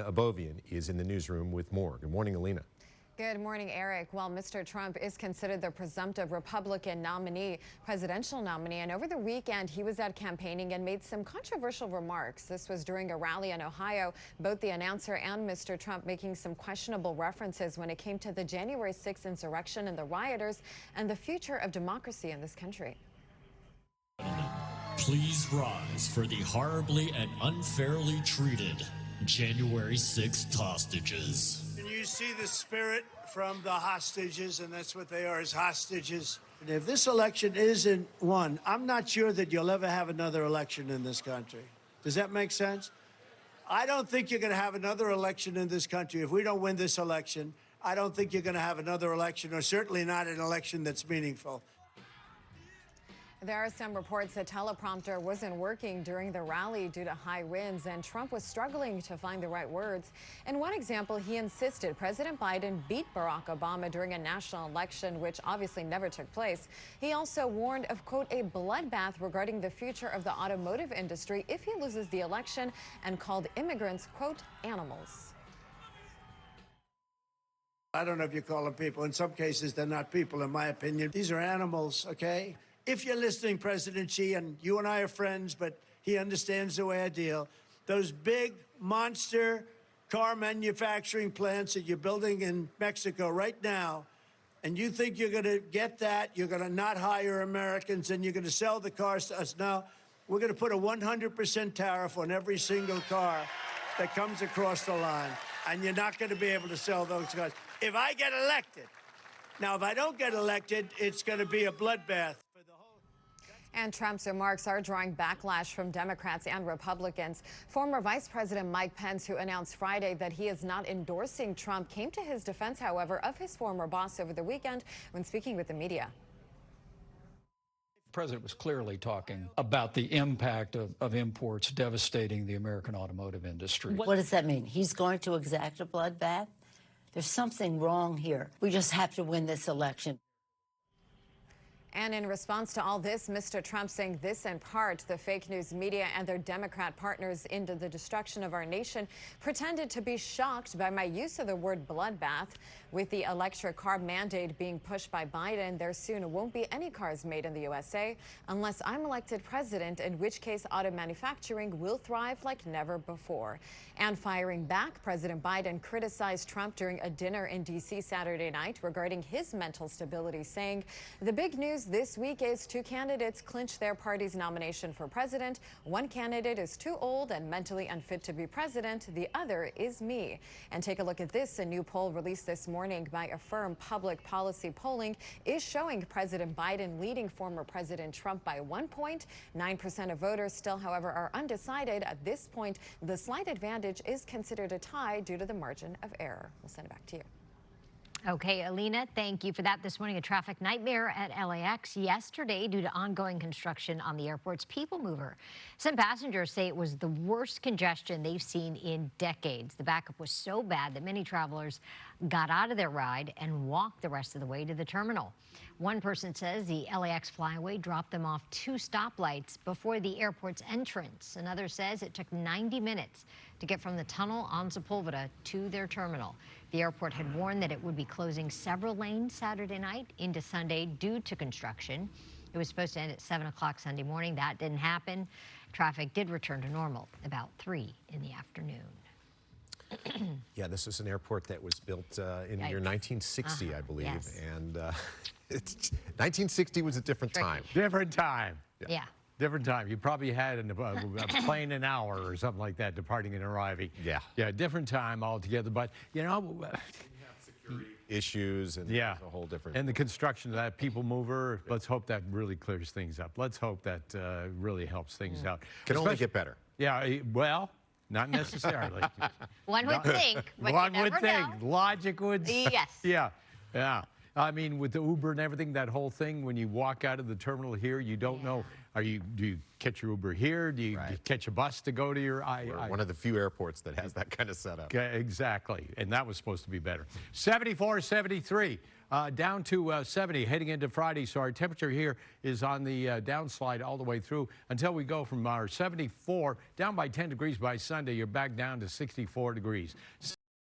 Abovian is in the newsroom with more. Good morning, Alina. Good morning, Eric. Well, Mr. Trump is considered the presumptive Republican nominee, presidential nominee, and over the weekend he was out campaigning and made some controversial remarks. This was during a rally in Ohio, both the announcer and Mr. Trump making some questionable references when it came to the January 6th insurrection and the rioters and the future of democracy in this country. Please rise for the horribly and unfairly treated January 6th hostages. And you see the spirit from the hostages, and that's what they are, is hostages. And if this election isn't won, I'm not sure that you'll ever have another election in this country. Does that make sense? I don't think you're going to have another election in this country. If we don't win this election, I don't think you're going to have another election, or certainly not an election that's meaningful. There are some reports that teleprompter wasn't working during the rally due to high winds, and Trump was struggling to find the right words. In one example, he insisted President Biden beat Barack Obama during a national election, which obviously never took place. He also warned of, quote, a bloodbath regarding the future of the automotive industry if he loses the election, and called immigrants, quote, animals. I don't know if you call them people. In some cases, they're not people, in my opinion. These are animals, okay? If you're listening, President Xi, and you and I are friends, but he understands the way I deal, those big monster car manufacturing plants that you're building in Mexico right now, and you think you're going to get that, you're going to not hire Americans, and you're going to sell the cars to us. Now, we're going to put a 100% tariff on every single car that comes across the line, and you're not going to be able to sell those cars. If I get elected, now, if I don't get elected, it's going to be a bloodbath. And Trump's remarks are drawing backlash from Democrats and Republicans. Former Vice President Mike Pence, who announced Friday that he is not endorsing Trump, came to his defense, however, of his former boss over the weekend when speaking with the media. The president was clearly talking about the impact of imports devastating the American automotive industry. What does that mean? He's going to exact a bloodbath? There's something wrong here. We just have to win this election. And in response to all this, Mr. Trump saying this in part, the fake news media and their Democrat partners into the destruction of our nation pretended to be shocked by my use of the word bloodbath. With the electric car mandate being pushed by Biden, there soon won't be any cars made in the USA unless I'm elected president, in which case auto manufacturing will thrive like never before. And firing back, President Biden criticized Trump during a dinner in D.C. Saturday night regarding his mental stability, saying the big news this week is two candidates clinched their party's nomination for president. One candidate is too old and mentally unfit to be president. The other is me. And take a look at this. A new poll released this morning by Affirm Public Policy Polling is showing President Biden leading former President Trump by 1 point. 9% of voters still, however, are undecided. At this point, the slight advantage is considered a tie due to the margin of error. We'll send it back to you. Okay, Alina, thank you for that. This morning, a traffic nightmare at LAX yesterday due to ongoing construction on the airport's people mover. Some passengers say it was the worst congestion they've seen in decades. The backup was so bad that many travelers got out of their ride and walked the rest of the way to the terminal. One person says the LAX flyaway dropped them off 2 stoplights before the airport's entrance. Another says it took 90 minutes to get from the tunnel on Sepulveda to their terminal. The airport had warned that it would be closing several lanes Saturday night into Sunday due to construction. It was supposed to end at 7 o'clock Sunday morning. That didn't happen. Traffic did return to normal about 3 in the afternoon. Yeah, this is an airport that was built in the year 1960, I believe. Yes. And 1960 was a different time. Different time. Yeah. Different time. You probably had a plane an hour or something like that, departing and arriving. Yeah. Yeah, different time altogether. But, you know, Security issues and yeah, a whole different. and the construction of that people mover, let's hope that really clears things up. Let's hope that really helps things out. Can only get better. Yeah, well, not necessarily. One would think, but One you would never think. know. Logic would say. Yes. Yeah, yeah. I mean, with the Uber and everything, that whole thing, when you walk out of the terminal here, you don't know, do you catch your Uber here? Do you catch a bus to go to your... We're one of the few airports that has that kind of setup. Exactly, and that was supposed to be better. 74-73. down to 70 heading into Friday. So our temperature here is on the downslide all the way through until we go from our 74 down by 10 degrees by Sunday. You're back down to 64 degrees.